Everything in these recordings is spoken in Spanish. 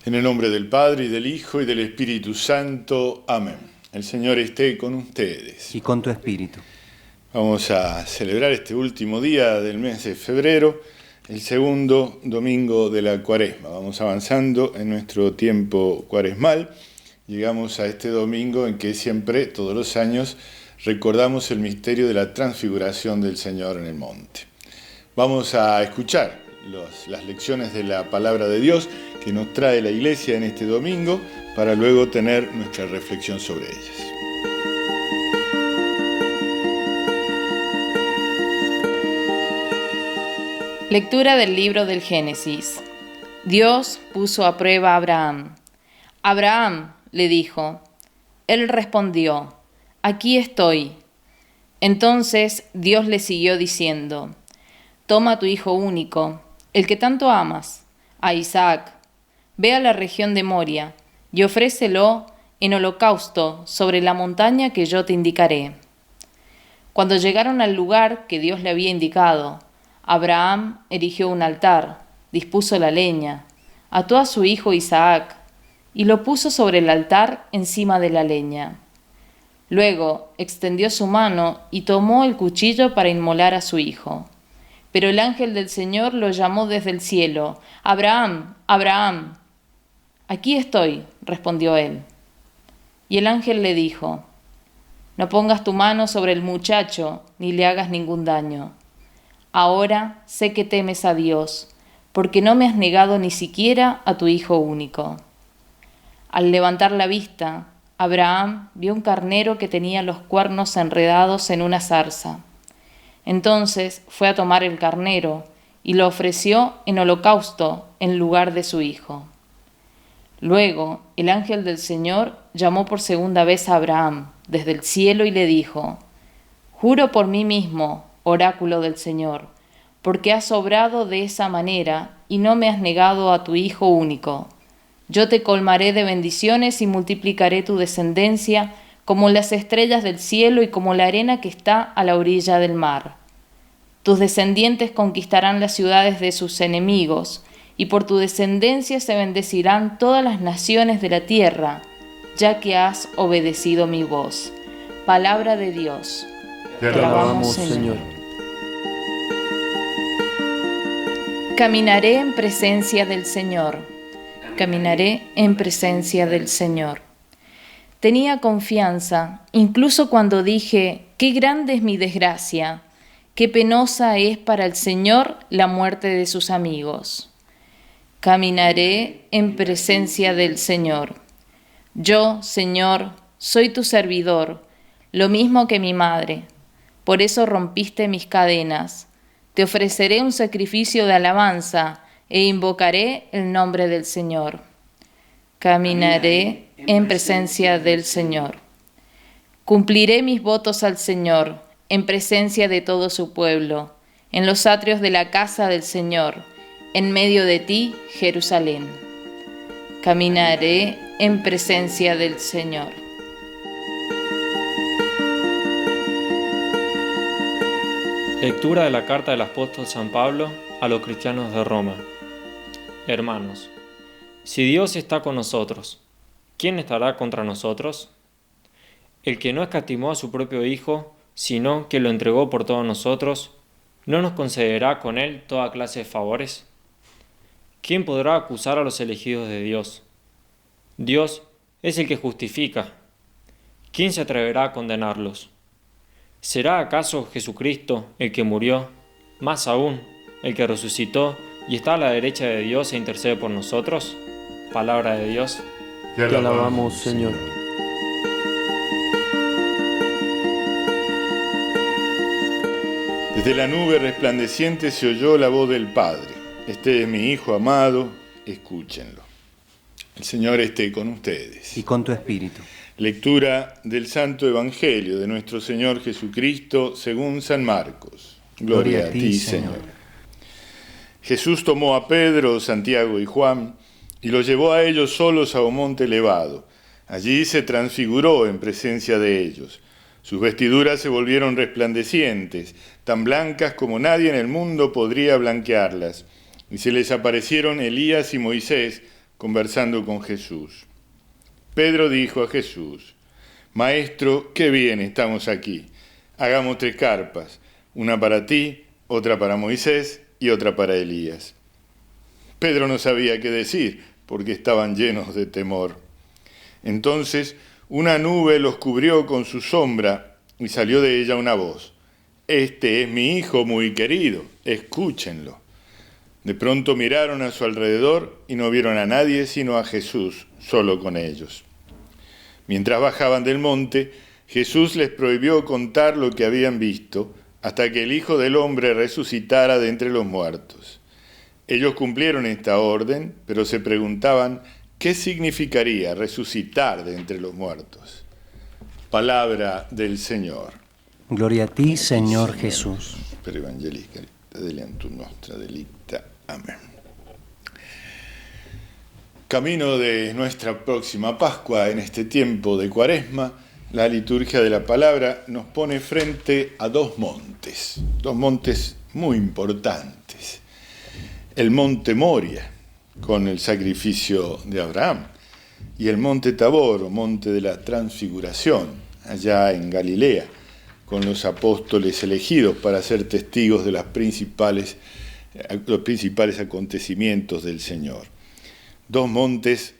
En el nombre del Padre, y del Hijo, y del Espíritu Santo. Amén. El Señor esté con ustedes. Y con tu espíritu. Vamos a celebrar este último día del mes de febrero, el segundo domingo de la Cuaresma. Vamos avanzando en nuestro tiempo cuaresmal. Llegamos a este domingo en que siempre, todos los años, recordamos el misterio de la transfiguración del Señor en el monte. Vamos a escuchar las lecciones de la Palabra de Dios que nos trae la Iglesia en este domingo, para luego tener nuestra reflexión sobre ellas. Lectura del libro del Génesis. Dios puso a prueba a Abraham. Abraham, le dijo. Él respondió, aquí estoy. Entonces Dios le siguió diciendo, toma a tu hijo único, el que tanto amas, a Isaac, ve a la región de Moria y ofrécelo en holocausto sobre la montaña que yo te indicaré. Cuando llegaron al lugar que Dios le había indicado, Abraham erigió un altar, dispuso la leña, ató a su hijo Isaac y lo puso sobre el altar encima de la leña. Luego extendió su mano y tomó el cuchillo para inmolar a su hijo. Pero el ángel del Señor lo llamó desde el cielo. Abraham, Abraham. Aquí estoy, respondió él. Y el ángel le dijo, no pongas tu mano sobre el muchacho, ni le hagas ningún daño. Ahora sé que temes a Dios, porque no me has negado ni siquiera a tu hijo único. Al levantar la vista, Abraham vio un carnero que tenía los cuernos enredados en una zarza. Entonces fue a tomar el carnero y lo ofreció en holocausto en lugar de su hijo. Luego el ángel del Señor llamó por segunda vez a Abraham desde el cielo y le dijo, juro por mí mismo, oráculo del Señor, porque has obrado de esa manera y no me has negado a tu hijo único. Yo te colmaré de bendiciones y multiplicaré tu descendencia como las estrellas del cielo y como la arena que está a la orilla del mar. Tus descendientes conquistarán las ciudades de sus enemigos, y por tu descendencia se bendecirán todas las naciones de la tierra, ya que has obedecido mi voz. Palabra de Dios. Te alabamos, Señor. Caminaré en presencia del Señor. Caminaré en presencia del Señor. Tenía confianza, incluso cuando dije, qué grande es mi desgracia, qué penosa es para el Señor la muerte de sus amigos. Caminaré en presencia del Señor. Yo, Señor, soy tu servidor, lo mismo que mi madre. Por eso rompiste mis cadenas. Te ofreceré un sacrificio de alabanza e invocaré el nombre del Señor. Caminaré en presencia del Señor. Cumpliré mis votos al Señor, en presencia de todo su pueblo, en los atrios de la casa del Señor, en medio de ti, Jerusalén. Caminaré en presencia del Señor. Lectura de la carta del apóstol San Pablo a los cristianos de Roma. Hermanos, si Dios está con nosotros, ¿quién estará contra nosotros? El que no escatimó a su propio Hijo, sino que lo entregó por todos nosotros, ¿no nos concederá con él toda clase de favores? ¿Quién podrá acusar a los elegidos de Dios? Dios es el que justifica. ¿Quién se atreverá a condenarlos? ¿Será acaso Jesucristo el que murió, más aún, el que resucitó y está a la derecha de Dios e intercede por nosotros? Palabra de Dios. Te alabamos, Señor. Desde la nube resplandeciente se oyó la voz del Padre. Este es mi Hijo amado, escúchenlo. El Señor esté con ustedes. Y con tu espíritu. Lectura del Santo Evangelio de nuestro Señor Jesucristo según San Marcos. Gloria a ti, Señor. Jesús tomó a Pedro, Santiago y Juan y los llevó a ellos solos a un monte elevado. Allí se transfiguró en presencia de ellos. Sus vestiduras se volvieron resplandecientes, tan blancas como nadie en el mundo podría blanquearlas. Y se les aparecieron Elías y Moisés conversando con Jesús. Pedro dijo a Jesús: Maestro, qué bien estamos aquí. Hagamos 3 carpas, una para ti, otra para Moisés y otra para Elías. Pedro no sabía qué decir, porque estaban llenos de temor. Entonces una nube los cubrió con su sombra y salió de ella una voz: Este es mi hijo muy querido, escúchenlo. De pronto miraron a su alrededor y no vieron a nadie sino a Jesús, solo con ellos. Mientras bajaban del monte, Jesús les prohibió contar lo que habían visto hasta que el Hijo del Hombre resucitara de entre los muertos. Ellos cumplieron esta orden, pero se preguntaban qué significaría resucitar de entre los muertos. Palabra del Señor. Gloria a ti, Señor Jesús. Per Evangelii Caritas Deleantur Nostra Delicta. Amén. Camino de nuestra próxima Pascua, en este tiempo de Cuaresma, la liturgia de la palabra nos pone frente a 2 montes muy importantes. El monte Moria, con el sacrificio de Abraham, y el monte Tabor, o monte de la transfiguración, allá en Galilea, con los apóstoles elegidos para ser testigos de los principales acontecimientos del Señor. 2 montes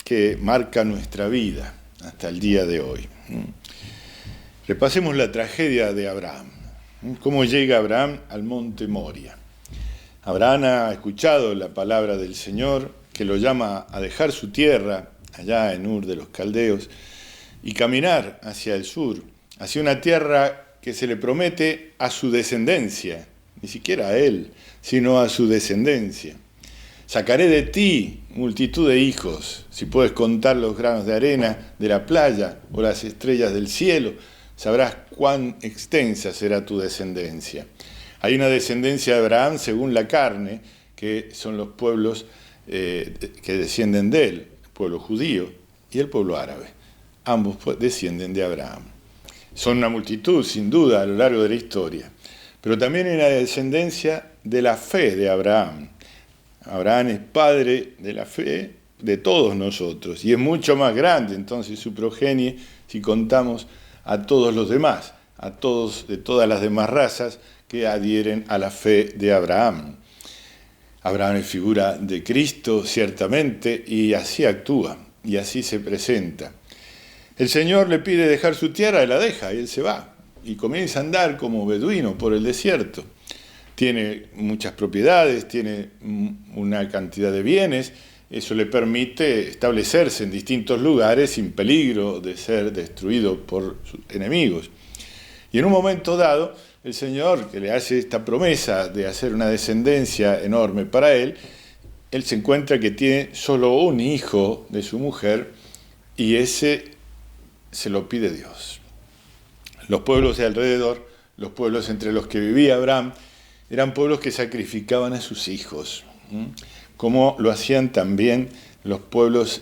que marcan nuestra vida hasta el día de hoy. Repasemos la tragedia de Abraham. ¿Cómo llega Abraham al monte Moria? Abraham ha escuchado la palabra del Señor, que lo llama a dejar su tierra, allá en Ur de los Caldeos, y caminar hacia el sur, hacia una tierra que se le promete a su descendencia, ni siquiera a él, sino a su descendencia. Sacaré de ti multitud de hijos, si puedes contar los granos de arena de la playa o las estrellas del cielo, sabrás cuán extensa será tu descendencia. Hay una descendencia de Abraham según la carne, que son los pueblos que descienden de él, el pueblo judío y el pueblo árabe. Ambos descienden de Abraham. Son una multitud, sin duda, a lo largo de la historia. Pero también hay una descendencia de la fe de Abraham. Abraham es padre de la fe de todos nosotros y es mucho más grande entonces su progenie si contamos a todos los demás, a todos de todas las demás razas que adhieren a la fe de Abraham. Abraham es figura de Cristo, ciertamente, y así actúa, y así se presenta. El Señor le pide dejar su tierra, y la deja, y él se va, y comienza a andar como beduino por el desierto. Tiene muchas propiedades, tiene una cantidad de bienes, eso le permite establecerse en distintos lugares sin peligro de ser destruido por sus enemigos. Y en un momento dado, el Señor, que le hace esta promesa de hacer una descendencia enorme para él se encuentra que tiene solo un hijo de su mujer y ese se lo pide Dios. Los pueblos de alrededor, los pueblos entre los que vivía Abraham, eran pueblos que sacrificaban a sus hijos, como lo hacían también los pueblos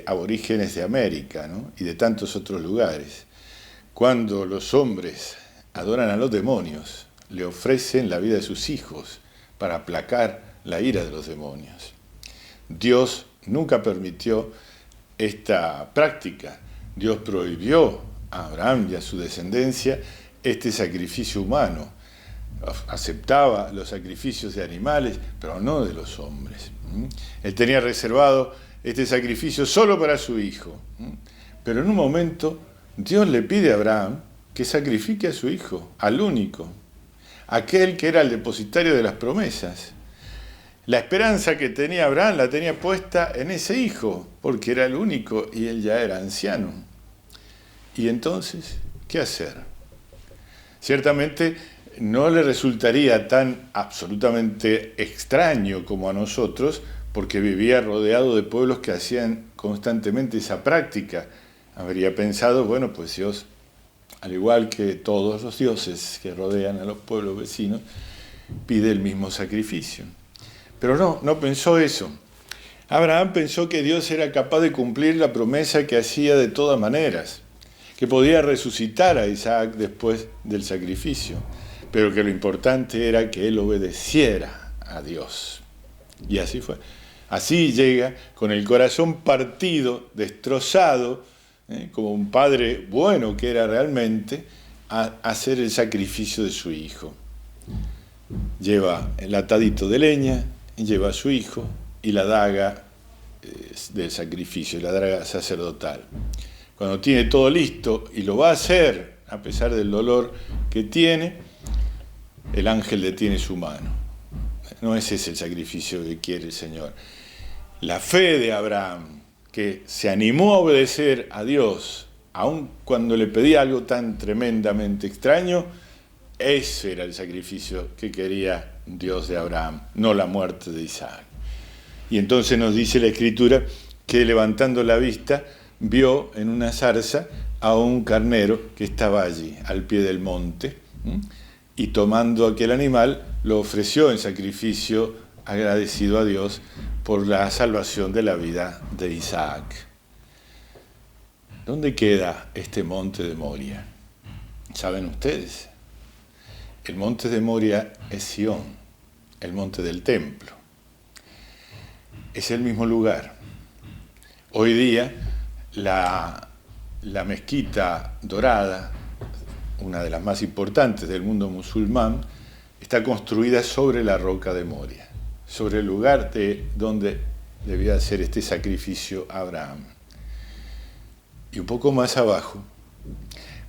aborígenes de América, ¿no? Y de tantos otros lugares. Cuando los hombres adoran a los demonios, le ofrecen la vida de sus hijos para aplacar la ira de los demonios. Dios nunca permitió esta práctica. Dios prohibió a Abraham y a su descendencia este sacrificio humano. Aceptaba los sacrificios de animales, pero no de los hombres. Él tenía reservado este sacrificio solo para su hijo. Pero en un momento Dios le pide a Abraham que sacrifique a su hijo, al único, aquel que era el depositario de las promesas. La esperanza que tenía Abraham la tenía puesta en ese hijo, porque era el único y él ya era anciano. Y entonces, ¿qué hacer? Ciertamente no le resultaría tan absolutamente extraño como a nosotros, porque vivía rodeado de pueblos que hacían constantemente esa práctica. Habría pensado, bueno, pues Dios, al igual que todos los dioses que rodean a los pueblos vecinos, pide el mismo sacrificio. Pero no pensó eso. Abraham pensó que Dios era capaz de cumplir la promesa que hacía de todas maneras, que podía resucitar a Isaac después del sacrificio, pero que lo importante era que él obedeciera a Dios. Y así fue. Así llega con el corazón partido, destrozado, como un padre bueno que era realmente, a hacer el sacrificio de su hijo. Lleva el atadito de leña, lleva a su hijo y la daga del sacrificio, la daga sacerdotal. Cuando tiene todo listo y lo va a hacer, a pesar del dolor que tiene, el ángel detiene su mano. No ese es el sacrificio que quiere el Señor. La fe de Abraham, que se animó a obedecer a Dios, aun cuando le pedía algo tan tremendamente extraño, ese era el sacrificio que quería Dios de Abraham, no la muerte de Isaac. Y entonces nos dice la Escritura que levantando la vista, vio en una zarza a un carnero que estaba allí, al pie del monte, y tomando aquel animal, lo ofreció en sacrificio agradecido a Dios por la salvación de la vida de Isaac. ¿Dónde queda este monte de Moria? ¿Saben ustedes? El monte de Moria es Sión, el monte del templo. Es el mismo lugar. Hoy día, la mezquita dorada, una de las más importantes del mundo musulmán, está construida sobre la roca de Moria, sobre el lugar donde debía hacer este sacrificio Abraham. Y un poco más abajo,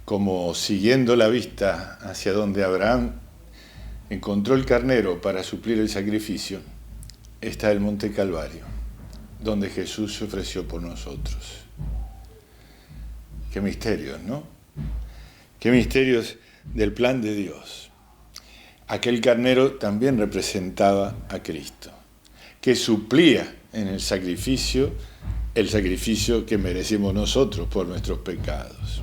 como siguiendo la vista hacia donde Abraham encontró el carnero para suplir el sacrificio, está el Monte Calvario, donde Jesús se ofreció por nosotros. Qué misterios, ¿no? Qué misterios del plan de Dios. Aquel carnero también representaba a Cristo, que suplía en el sacrificio que merecemos nosotros por nuestros pecados.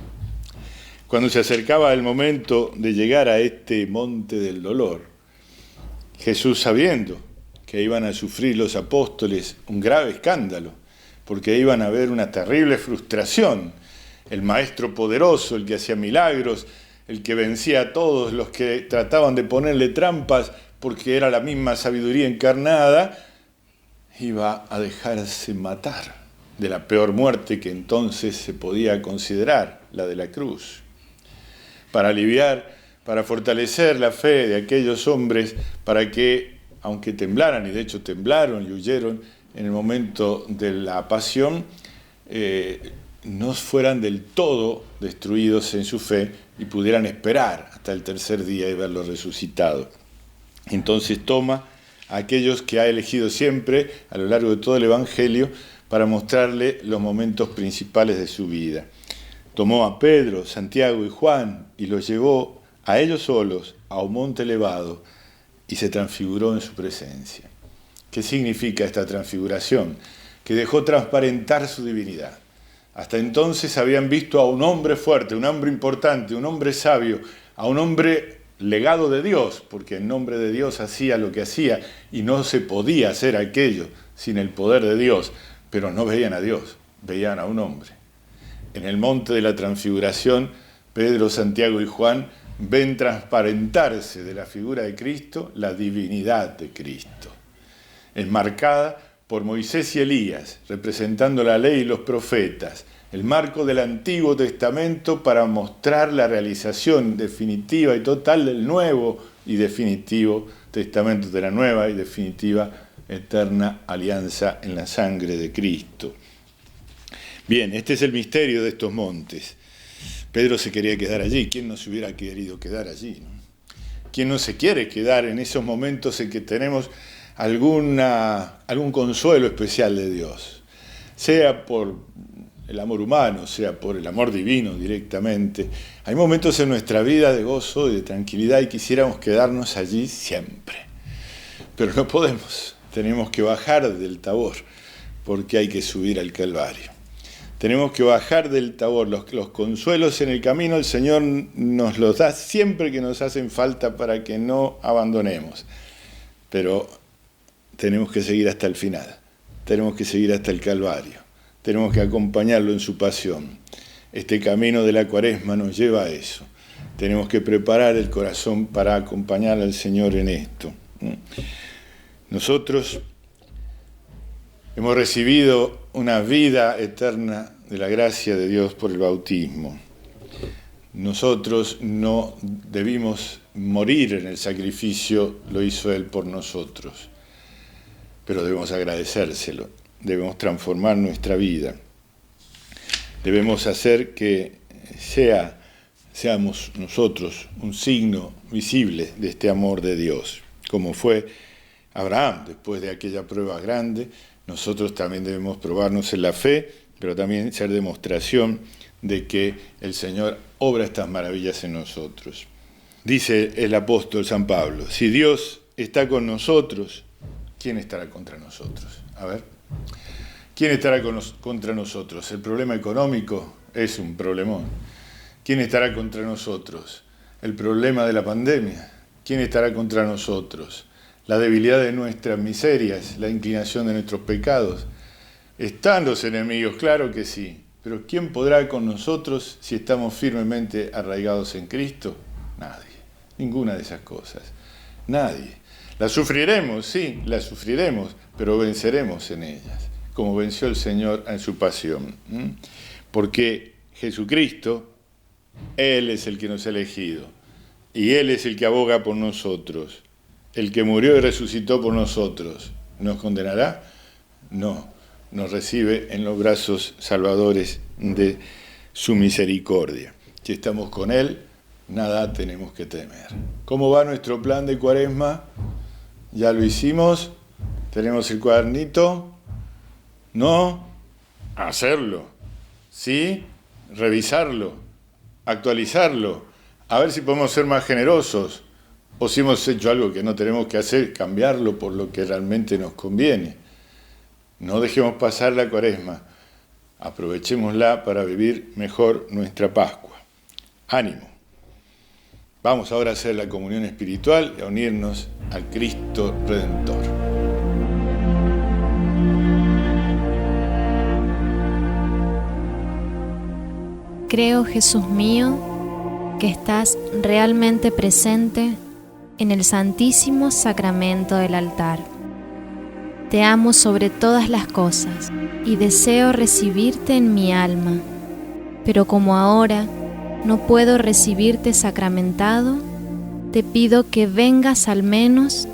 Cuando se acercaba el momento de llegar a este monte del dolor, Jesús, sabiendo que iban a sufrir los apóstoles un grave escándalo, porque iban a ver una terrible frustración, el maestro poderoso, el que hacía milagros, el que vencía a todos los que trataban de ponerle trampas porque era la misma sabiduría encarnada, iba a dejarse matar de la peor muerte que entonces se podía considerar, la de la cruz. Para aliviar, para fortalecer la fe de aquellos hombres, para que, aunque temblaran, y de hecho temblaron y huyeron en el momento de la pasión, no fueran del todo destruidos en su fe y pudieran esperar hasta el tercer día y verlo resucitado. Entonces toma a aquellos que ha elegido siempre a lo largo de todo el Evangelio para mostrarle los momentos principales de su vida. Tomó a Pedro, Santiago y Juan y los llevó a ellos solos a un monte elevado y se transfiguró en su presencia. ¿Qué significa esta transfiguración? Que dejó transparentar su divinidad. Hasta entonces habían visto a un hombre fuerte, un hombre importante, un hombre sabio, a un hombre legado de Dios, porque en nombre de Dios hacía lo que hacía y no se podía hacer aquello sin el poder de Dios, pero no veían a Dios, veían a un hombre. En el monte de la transfiguración, Pedro, Santiago y Juan ven transparentarse de la figura de Cristo la divinidad de Cristo, enmarcada por Moisés y Elías, representando la ley y los profetas, el marco del Antiguo Testamento para mostrar la realización definitiva y total del Nuevo y definitivo Testamento, de la nueva y definitiva eterna alianza en la sangre de Cristo. Bien, este es el misterio de estos montes. Pedro se quería quedar allí. ¿Quién no se hubiera querido quedar allí, no? ¿Quién no se quiere quedar en esos momentos en que tenemos algún consuelo especial de Dios? Sea por el amor humano, sea por el amor divino directamente. Hay momentos en nuestra vida de gozo y de tranquilidad y quisiéramos quedarnos allí siempre. Pero no podemos. Tenemos que bajar del Tabor porque hay que subir al Calvario. Tenemos que bajar del Tabor. Los consuelos en el camino el Señor nos los da siempre que nos hacen falta para que no abandonemos. Pero tenemos que seguir hasta el final. Tenemos que seguir hasta el Calvario. Tenemos que acompañarlo en su pasión. Este camino de la Cuaresma nos lleva a eso. Tenemos que preparar el corazón para acompañar al Señor en esto. Nosotros Hemos recibido una vida eterna de la gracia de Dios por el bautismo. Nosotros no debimos morir en el sacrificio, lo hizo Él por nosotros. Pero debemos agradecérselo, debemos transformar nuestra vida. Debemos hacer que seamos nosotros un signo visible de este amor de Dios. Como fue Abraham después de aquella prueba grande, nosotros también debemos probarnos en la fe, pero también ser demostración de que el Señor obra estas maravillas en nosotros. Dice el apóstol San Pablo, si Dios está con nosotros, ¿quién estará contra nosotros? A ver, ¿quién estará contra nosotros? El problema económico es un problemón. ¿Quién estará contra nosotros? El problema de la pandemia. ¿Quién estará contra nosotros? La debilidad de nuestras miserias, la inclinación de nuestros pecados. ¿Están los enemigos? Claro que sí. Pero ¿quién podrá con nosotros si estamos firmemente arraigados en Cristo? Nadie. Ninguna de esas cosas. Nadie. Las sufriremos, sí, las sufriremos, pero venceremos en ellas, como venció el Señor en su pasión. Porque Jesucristo, Él es el que nos ha elegido, y Él es el que aboga por nosotros. El que murió y resucitó por nosotros, ¿nos condenará? No, nos recibe en los brazos salvadores de su misericordia. Si estamos con Él, nada tenemos que temer. ¿Cómo va nuestro plan de Cuaresma? ¿Ya lo hicimos? ¿Tenemos el cuadernito? ¿No? Hacerlo. ¿Sí? Revisarlo. Actualizarlo. A ver si podemos ser más generosos. O si hemos hecho algo que no tenemos que hacer, cambiarlo por lo que realmente nos conviene. No dejemos pasar la Cuaresma. Aprovechémosla para vivir mejor nuestra Pascua. Ánimo. Vamos ahora a hacer la comunión espiritual y a unirnos al Cristo Redentor. Creo, Jesús mío, que estás realmente presente en el Santísimo Sacramento del altar. Te amo sobre todas las cosas y deseo recibirte en mi alma, pero como ahora no puedo recibirte sacramentado, te pido que vengas al menos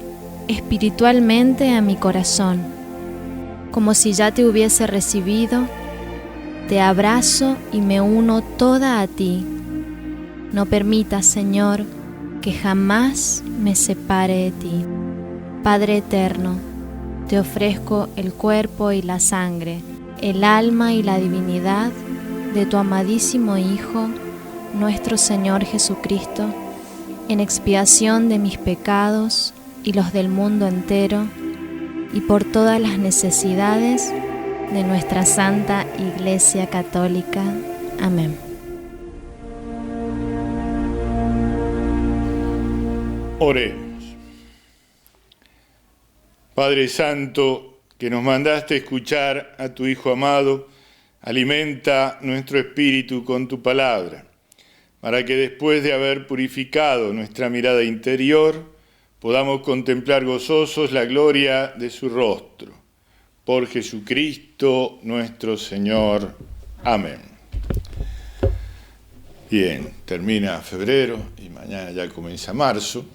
espiritualmente a mi corazón. Como si ya te hubiese recibido, te abrazo y me uno toda a ti. No permitas, Señor, que jamás me separe de ti. Padre eterno, te ofrezco el cuerpo y la sangre, el alma y la divinidad de tu amadísimo Hijo, nuestro Señor Jesucristo, en expiación de mis pecados y los del mundo entero, y por todas las necesidades de nuestra Santa Iglesia Católica. Amén. Oremos. Padre Santo, que nos mandaste escuchar a tu Hijo amado, alimenta nuestro espíritu con tu palabra, para que después de haber purificado nuestra mirada interior, podamos contemplar gozosos la gloria de su rostro. Por Jesucristo nuestro Señor. Amén. Bien, termina febrero y mañana ya comienza marzo.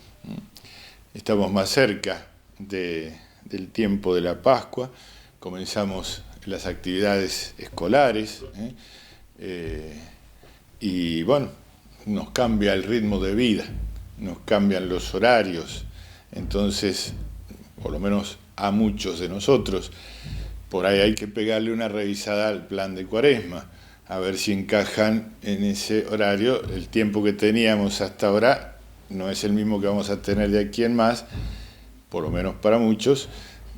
Estamos más cerca del tiempo de la Pascua. Comenzamos las actividades escolares y bueno, nos cambia el ritmo de vida, nos cambian los horarios. Entonces, por lo menos a muchos de nosotros, por ahí hay que pegarle una revisada al plan de Cuaresma, a ver si encajan en ese horario. El tiempo que teníamos hasta ahora no es el mismo que vamos a tener de aquí en más, por lo menos para muchos.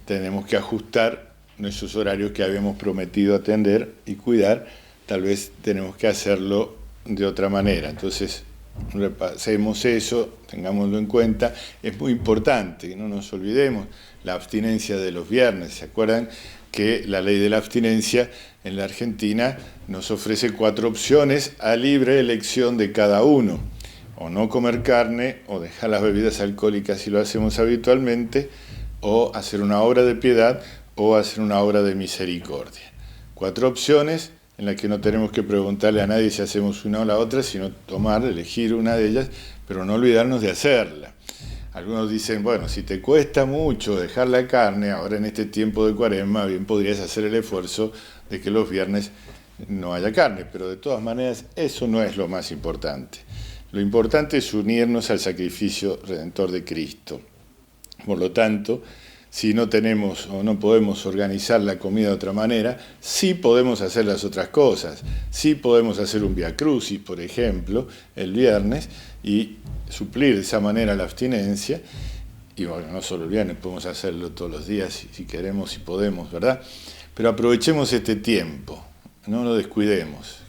Tenemos que ajustar nuestros horarios que habíamos prometido atender y cuidar. Tal vez tenemos que hacerlo de otra manera. Entonces, repasemos eso, tengámoslo en cuenta. Es muy importante que no nos olvidemos la abstinencia de los viernes. ¿Se acuerdan que la ley de la abstinencia en la Argentina nos ofrece 4 opciones a libre elección de cada uno? O no comer carne, o dejar las bebidas alcohólicas si lo hacemos habitualmente, o hacer una obra de piedad, o hacer una obra de misericordia. 4 opciones en las que no tenemos que preguntarle a nadie si hacemos una o la otra, sino elegir una de ellas, pero no olvidarnos de hacerla. Algunos dicen, bueno, si te cuesta mucho dejar la carne, ahora en este tiempo de Cuaresma, bien podrías hacer el esfuerzo de que los viernes no haya carne, pero de todas maneras eso no es lo más importante. Lo importante es unirnos al sacrificio redentor de Cristo. Por lo tanto, si no tenemos o no podemos organizar la comida de otra manera, sí podemos hacer las otras cosas. Sí podemos hacer un Via Crucis, por ejemplo, el viernes, y suplir de esa manera la abstinencia. Y bueno, no solo el viernes, podemos hacerlo todos los días si queremos, si podemos, ¿verdad? Pero aprovechemos este tiempo, no lo descuidemos.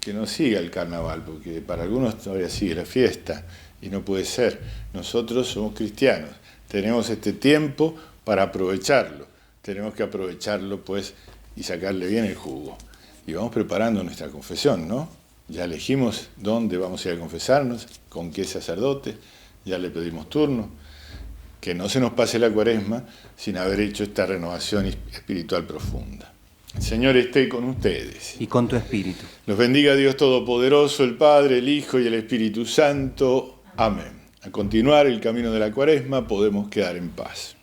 Que no siga el carnaval, porque para algunos todavía sigue la fiesta y no puede ser. Nosotros somos cristianos, tenemos este tiempo para aprovecharlo. Tenemos que aprovecharlo, pues, y sacarle bien el jugo. Y vamos preparando nuestra confesión, ¿no? Ya elegimos dónde vamos a ir a confesarnos, con qué sacerdote, ya le pedimos turno. Que no se nos pase la Cuaresma sin haber hecho esta renovación espiritual profunda. El Señor esté con ustedes. Y con tu espíritu. Los bendiga Dios Todopoderoso, el Padre, el Hijo y el Espíritu Santo. Amén. A continuar el camino de la Cuaresma podemos quedar en paz.